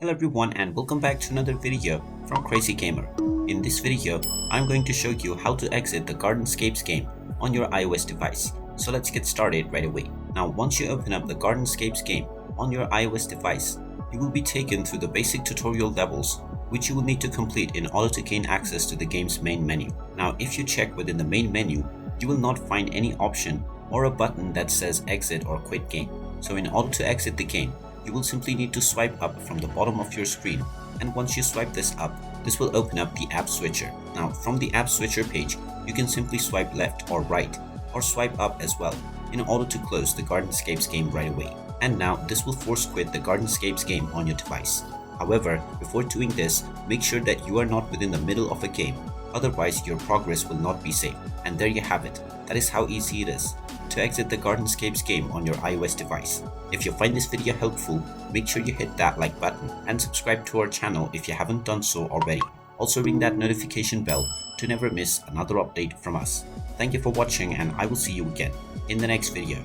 Hello everyone and welcome back to another video from Crazy Gamer. In this video, I'm going to show you how to exit the Gardenscapes game on your iOS device. So let's get started right away. Now once you open up the Gardenscapes game on your iOS device, you will be taken through the basic tutorial levels which you will need to complete in order to gain access to the game's main menu. Now if you check within the main menu, you will not find any option or a button that says exit or quit game. So in order to exit the game, you will simply need to swipe up from the bottom of your screen, and once you swipe this up, this will open up the app switcher. Now from the app switcher page, you can simply swipe left or right, or swipe up as well, in order to close the Gardenscapes game right away. And now this will force quit the Gardenscapes game on your device. However, before doing this, make sure that you are not within the middle of a game, otherwise your progress will not be saved. And there you have it. That is how easy it is to exit the Gardenscapes game on your iOS device. If you find this video helpful, make sure you hit that like button and subscribe to our channel if you haven't done so already. Also ring that notification bell to never miss another update from us. Thank you for watching and I will see you again in the next video.